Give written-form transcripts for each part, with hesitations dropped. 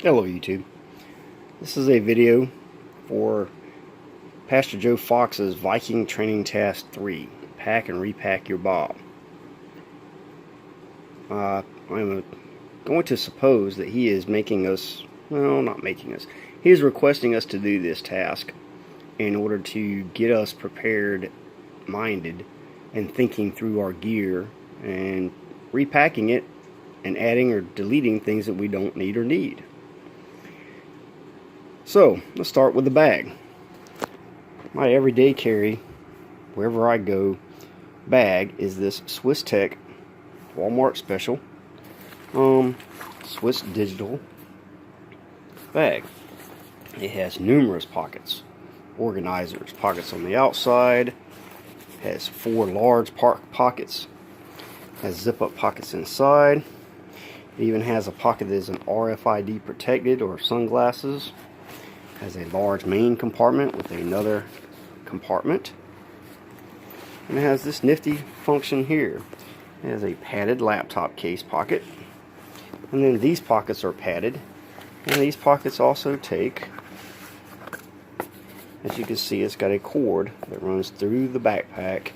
Hello YouTube. This is a video for Pastor Joe Fox's Viking Training Task 3. Pack and repack your bob. I'm going to suppose that he is making us, well, not making us, he is requesting us to do this task in order to get us prepared, minded, and thinking through our gear and repacking it and adding or deleting things that we don't need or need. So, let's start with the bag. My everyday carry, wherever I go, bag is this Swiss Tech Walmart special Swiss digital bag. It has numerous pockets, organizers, pockets on the outside, has 4 large pockets, has zip-up pockets inside. It even has a pocket that is an RFID protected or sunglasses. Has a large main compartment with another compartment, and it has this nifty function here. It has a padded laptop case pocket, and then these pockets are padded, and these pockets also take, as you can see, it's got a cord that runs through the backpack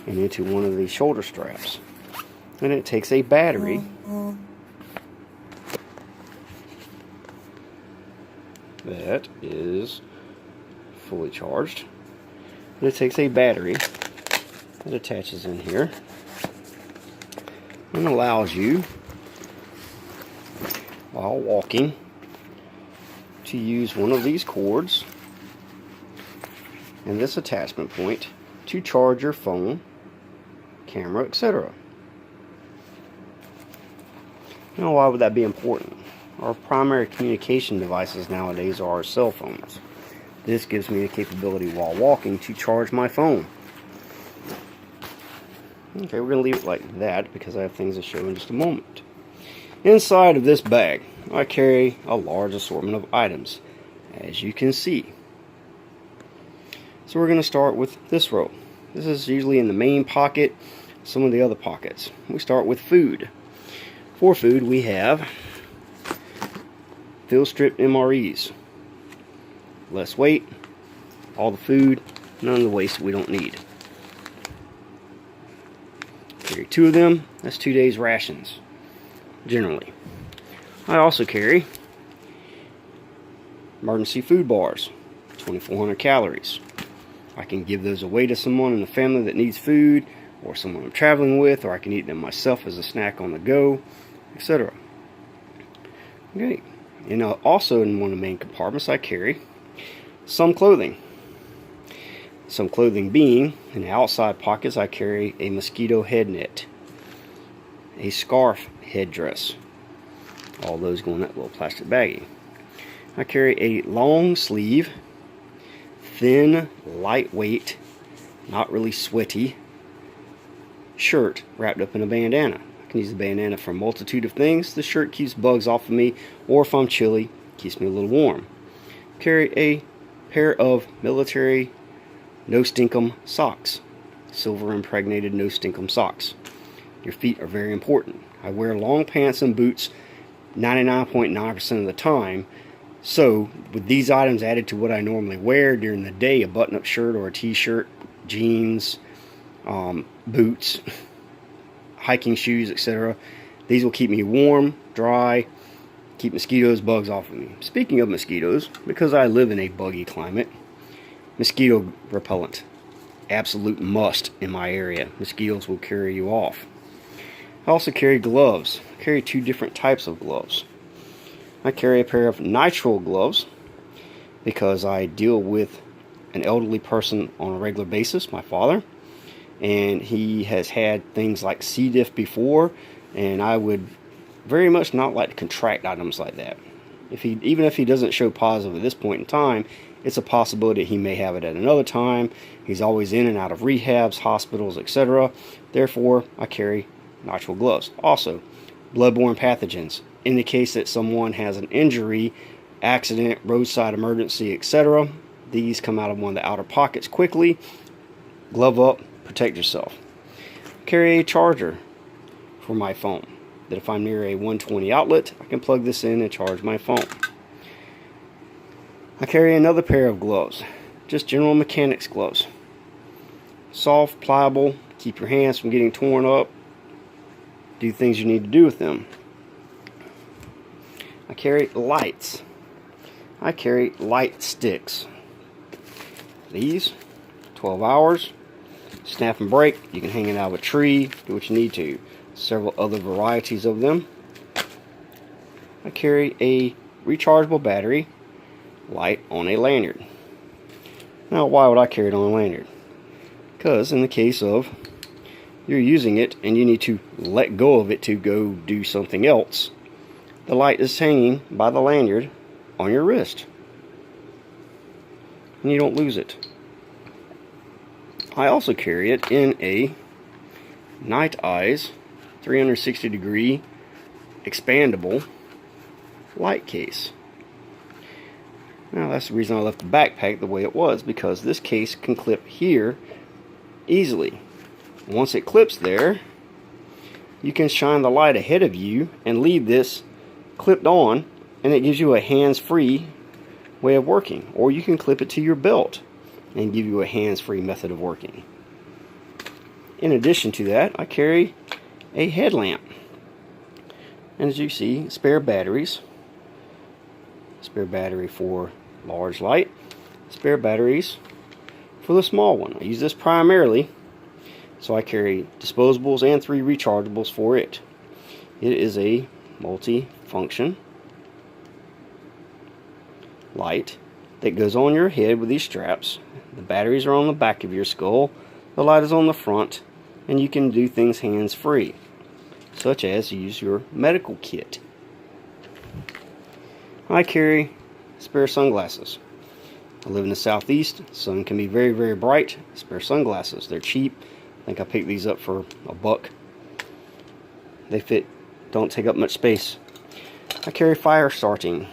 and into one of these shoulder straps, and it takes a battery that is fully charged, and it takes a battery that attaches in here and allows you, while walking, to use one of these cords and this attachment point to charge your phone, camera, etc. Now, why would that be important? Our primary communication devices nowadays are our cell phones. This gives me the capability while walking to charge my phone. Okay, we're going to leave it like that because I have things to show in just a moment. Inside of this bag, I carry a large assortment of items, as you can see. So we're going to start with this row. This is usually in the main pocket, some of the other pockets. We start with food. For food, we have fill strip MREs. Less weight, all the food, none of the waste we don't need. Carry 2 of them, that's 2 days rations, generally. I also carry emergency food bars, 2,400 calories. I can give those away to someone in the family that needs food, or someone I'm traveling with, or I can eat them myself as a snack on the go, etc. Okay. And also in one of the main compartments I carry some clothing. Some clothing being, in the outside pockets I carry a mosquito head net, a scarf headdress. All those go in that little plastic baggie. I carry a long sleeve, thin, lightweight, not really sweaty shirt wrapped up in a bandana. I can use the bandana for a multitude of things. The shirt keeps bugs off of me, or if I'm chilly, keeps me a little warm. Carry a pair of military no stinkum socks, silver impregnated no stinkum socks. Your feet are very important. I wear long pants and boots 99.9% of the time, so with these items added to what I normally wear during the day, a button-up shirt or a t-shirt, jeans, boots, hiking shoes, etc. These will keep me warm, dry, keep mosquitoes, bugs off of me. Speaking of mosquitoes, because I live in a buggy climate, mosquito repellent, absolute must in my area. Mosquitoes will carry you off. I also carry gloves. I carry 2 different types of gloves. I carry a pair of nitrile gloves because I deal with an elderly person on a regular basis, my father, and he has had things like C. diff before, and I would very much not like to contract items like that. Even if he doesn't show positive at this point in time, it's a possibility he may have it at another time. He's always in and out of rehabs, hospitals, etc. Therefore, I carry nitrile gloves. Also, bloodborne pathogens. In the case that someone has an injury, accident, roadside emergency, etc., these come out of one of the outer pockets quickly. Glove up, protect yourself. Carry a charger for my phone, that if I'm near a 120 outlet, I can plug this in and charge my phone. I carry another pair of gloves, just general mechanics gloves. Soft, pliable, keep your hands from getting torn up, do things you need to do with them. I carry lights. I carry light sticks. These, 12 hours, snap and break. You can hang it out of a tree, do what you need to. Several other varieties of them. I carry a rechargeable battery light on a lanyard. Now, why would I carry it on a lanyard? Because in the case of you're using it and you need to let go of it to go do something else, the light is hanging by the lanyard on your wrist and you don't lose it. I also carry it in a Night Eyes 360 degree expandable light case. Now that's the reason I left the backpack the way it was, because this case can clip here easily. Once it clips there, you can shine the light ahead of you and leave this clipped on, and it gives you a hands-free way of working. Or you can clip it to your belt and give you a hands-free method of working. In addition to that, I carry a headlamp. And as you see, spare batteries. Spare battery for large light. Spare batteries for the small one. I use this primarily, so I carry disposables and 3 rechargeables for it. It is a multi-function light that goes on your head with these straps. The batteries are on the back of your skull. The light is on the front, and you can do things hands-free, such as use your medical kit. I carry spare sunglasses. I live in the southeast. Sun can be very, very bright. Spare sunglasses. They're cheap. I think I picked these up for $1. They fit, don't take up much space. I carry fire starting.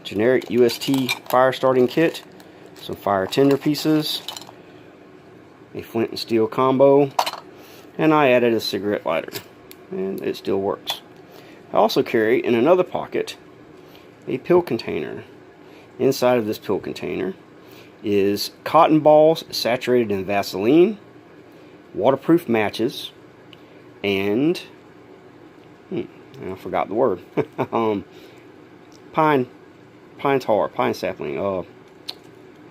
Generic UST fire starting kit. Some fire tinder pieces. A flint and steel combo. And I added a cigarette lighter. And it still works. I also carry in another pocket a pill container. Inside of this pill container is cotton balls saturated in Vaseline, waterproof matches, and I forgot the word. pine tar, pine sapling. I'll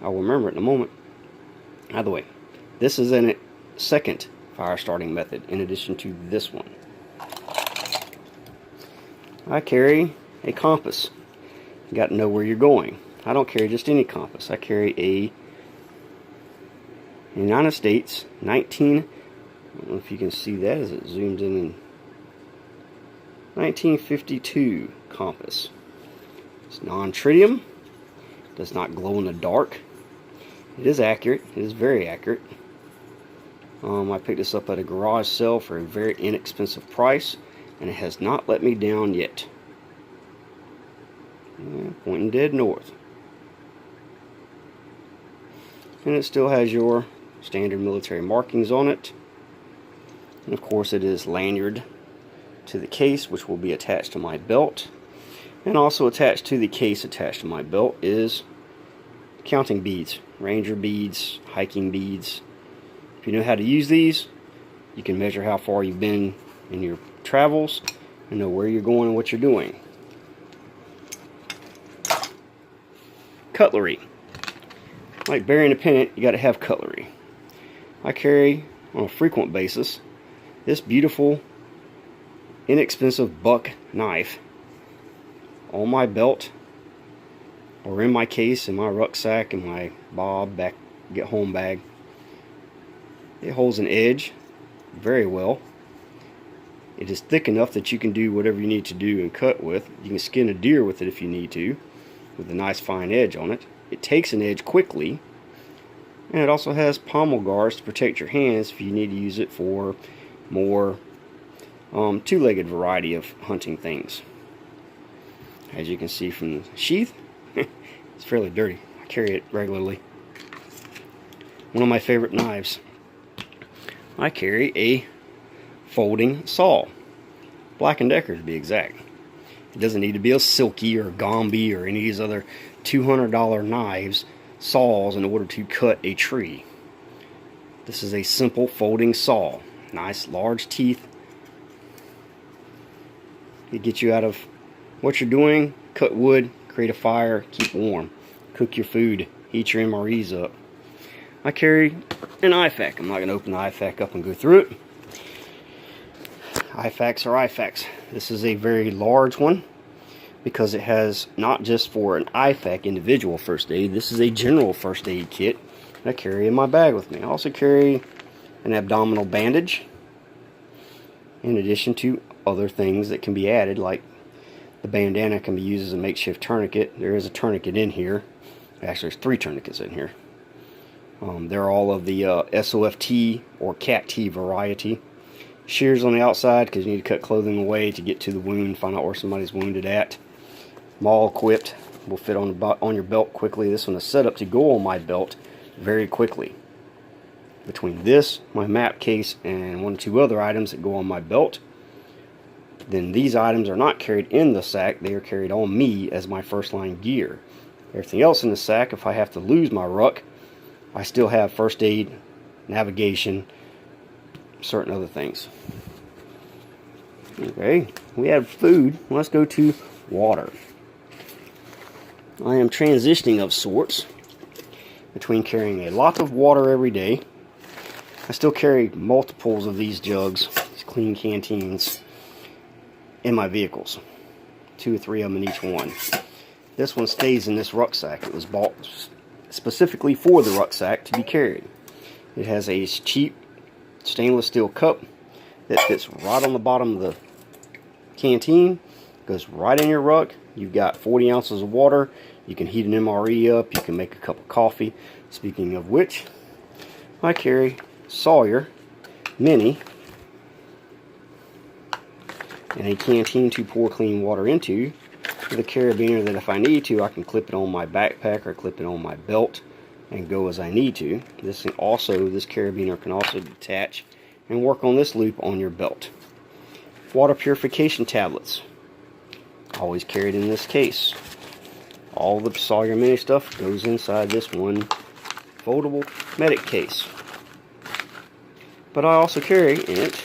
remember it in a moment. Either way, this is a second fire starting method in addition to this one. I carry a compass. You got to know where you're going. I don't carry just any compass. I carry a United States I don't know if you can see that as it zoomed in 1952 compass. It's non-tritium. Does not glow in the dark. It is accurate. It is very accurate. I picked this up at a garage sale for a very inexpensive price, and it has not let me down yet. Pointing dead north. And it still has your standard military markings on it. And of course it is lanyard to the case, which will be attached to my belt. And also attached to the case attached to my belt is counting beads, ranger beads, hiking beads. If you know how to use these, you can measure how far you've been in your travels and know where you're going and what you're doing. Cutlery. Like burying a pennant, you got to have cutlery. I carry on a frequent basis this beautiful, inexpensive buck knife on my belt or in my case, in my rucksack, in my get home bag. It holds an edge very well. It is thick enough that you can do whatever you need to do and cut with. You can skin a deer with it if you need to, with a nice fine edge on it. It takes an edge quickly, and it also has pommel guards to protect your hands if you need to use it for more two-legged variety of hunting things. As you can see from the sheath, it's fairly dirty. I carry it regularly. One of my favorite knives. I carry a folding saw, Black & Decker to be exact. It doesn't need to be a Silky or a Gombe or any of these other $200 knives, saws in order to cut a tree. This is a simple folding saw. Nice large teeth. It gets you out of what you're doing, cut wood, create a fire, keep warm, cook your food, heat your MREs up. I carry an IFAK. I'm not going to open the IFAK up and go through it. IFAKs are IFAKs. This is a very large one because it has not just for an IFAK individual first aid, this is a general first aid kit that I carry in my bag with me. I also carry an abdominal bandage in addition to other things that can be added, like the bandana can be used as a makeshift tourniquet. There is a tourniquet in here. Actually, there's 3 tourniquets in here. They're all of the SOFT or CAT-T variety. Shears on the outside because you need to cut clothing away to get to the wound, find out where somebody's wounded at. I'm all equipped. Will fit on your belt quickly. This one is set up to go on my belt very quickly. Between this, my map case, and 1 or 2 other items that go on my belt, then these items are not carried in the sack. They are carried on me as my first line gear. Everything else in the sack, if I have to lose my ruck, I still have first aid, navigation, certain other things. Okay, we have food. Let's go to water. I am transitioning of sorts between carrying a lot of water every day. I still carry multiples of these jugs, these clean canteens, in my vehicles. 2 or 3 of them in each one. This one stays in this rucksack. It was bought specifically for the rucksack to be carried. It has a cheap stainless steel cup that fits right on the bottom of the canteen, goes right in your ruck. You've got 40 ounces of water. You can heat an MRE up. You can make a cup of coffee. Speaking of which, I carry Sawyer Mini and a canteen to pour clean water into, with a carabiner that if I need to, I can clip it on my backpack or clip it on my belt and go as I need to. This carabiner can also detach and work on this loop on your belt. Water purification tablets, always carried in this case. All the Sawyer Mini stuff goes inside this one foldable medic case. But I also carry in it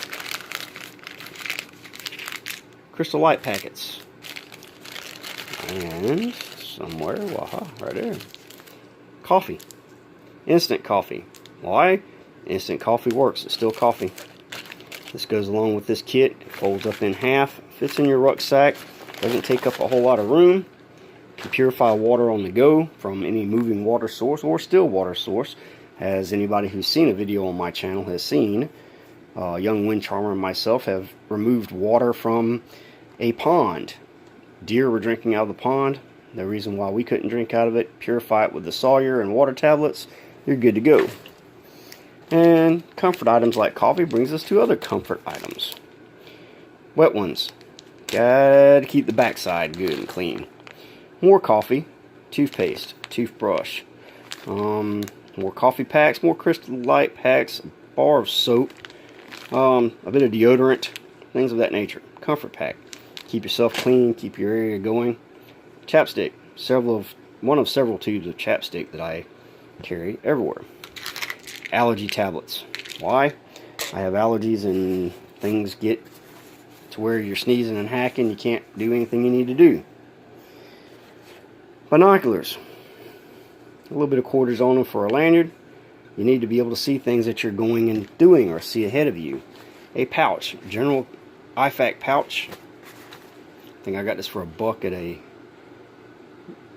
Crystal Light packets. And somewhere, right there, coffee. Instant coffee. Why? Instant coffee works. It's still coffee. This goes along with this kit. It folds up in half. Fits in your rucksack. Doesn't take up a whole lot of room. Can purify water on the go from any moving water source or still water source. As anybody who's seen a video on my channel has seen, young wind charmer and myself have removed water from a pond. Deer were drinking out of the pond. No reason why we couldn't drink out of it. Purify it with the Sawyer and water tablets. You're good to go. And comfort items like coffee brings us to other comfort items. Wet ones. Gotta keep the backside good and clean. More coffee, toothpaste, toothbrush, more coffee packs, more Crystal Light packs, a bar of soap, a bit of deodorant, things of that nature. Comfort pack. Keep yourself clean, keep your area going. Chapstick. One of several tubes of chapstick that I carry everywhere. Allergy tablets. Why? I have allergies and things get to where you're sneezing and hacking, you can't do anything you need to do. Binoculars. A little bit of quarters on them for a lanyard. You need to be able to see things that you're going and doing or see ahead of you. A pouch. General IFAK pouch. I think I got this for $1 at a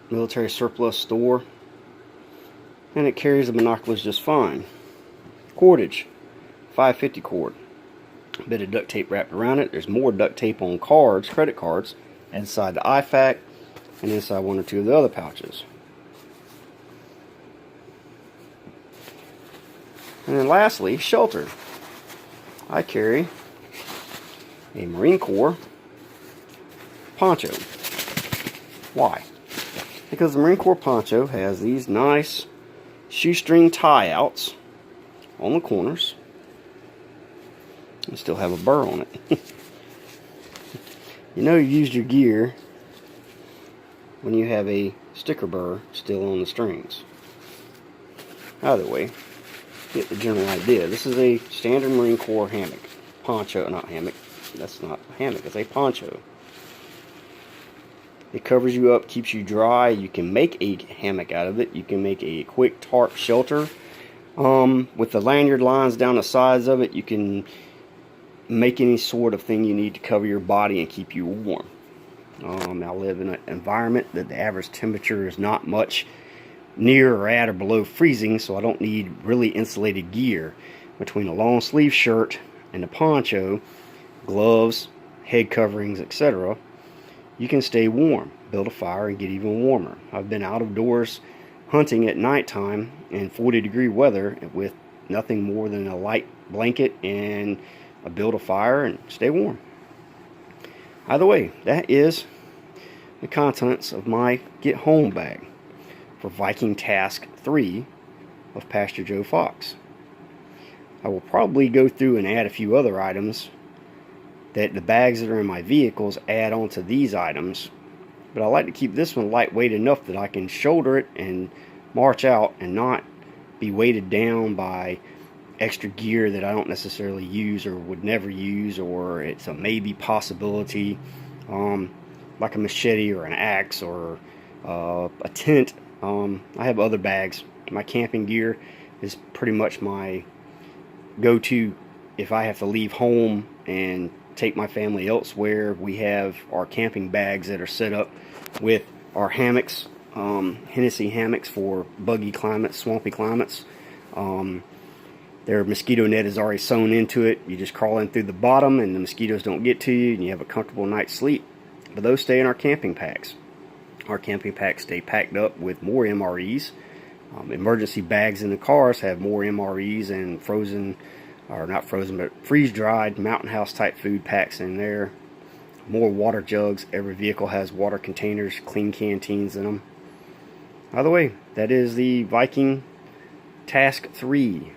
military surplus store. And it carries the binoculars just fine. Cordage. 550 cord. A bit of duct tape wrapped around it. There's more duct tape on cards, credit cards, inside the IFAK and inside 1 or 2 of the other pouches. And then lastly, shelter. I carry a Marine Corps poncho. Why? Because the Marine Corps poncho has these nice shoestring tie outs on the corners. And still have a burr on it. You know you used your gear when you have a sticker burr still on the strings. Either way, get the general idea. This is a standard Marine Corps hammock. Poncho, not hammock. That's not a hammock, it's a poncho. It covers you up, keeps you dry. You can make a hammock out of it. You can make a quick tarp shelter. With the lanyard lines down the sides of it, you can make any sort of thing you need to cover your body and keep you warm. I live in an environment that the average temperature is not much near or at or below freezing, so I don't need really insulated gear. Between a long sleeve shirt and a poncho, gloves, head coverings, etc., you can stay warm, build a fire, and get even warmer. I've been out of doors hunting at nighttime in 40-degree weather with nothing more than a light blanket and a build a fire and stay warm. Either way, that is the contents of my get home bag for Viking Task 3 of Pastor Joe Fox. I will probably go through and add a few other items that the bags that are in my vehicles add on to these items, but I like to keep this one lightweight enough that I can shoulder it and march out and not be weighted down by extra gear that I don't necessarily use or would never use, or it's a maybe possibility, like a machete or an axe or a tent. I have other bags. My camping gear is pretty much my go-to if I have to leave home and take my family elsewhere. We have our camping bags that are set up with our hammocks, Hennessy hammocks for buggy climates, swampy climates. Their mosquito net is already sewn into it. You just crawl in through the bottom and the mosquitoes don't get to you and you have a comfortable night's sleep. But those stay in our camping packs. Our camping packs stay packed up with more MREs. Emergency bags in the cars have more MREs and frozen, or not frozen, but freeze-dried Mountain House type food packs in there. More water jugs. Every vehicle has water containers, clean canteens in them. By the way, that is the Viking Task 3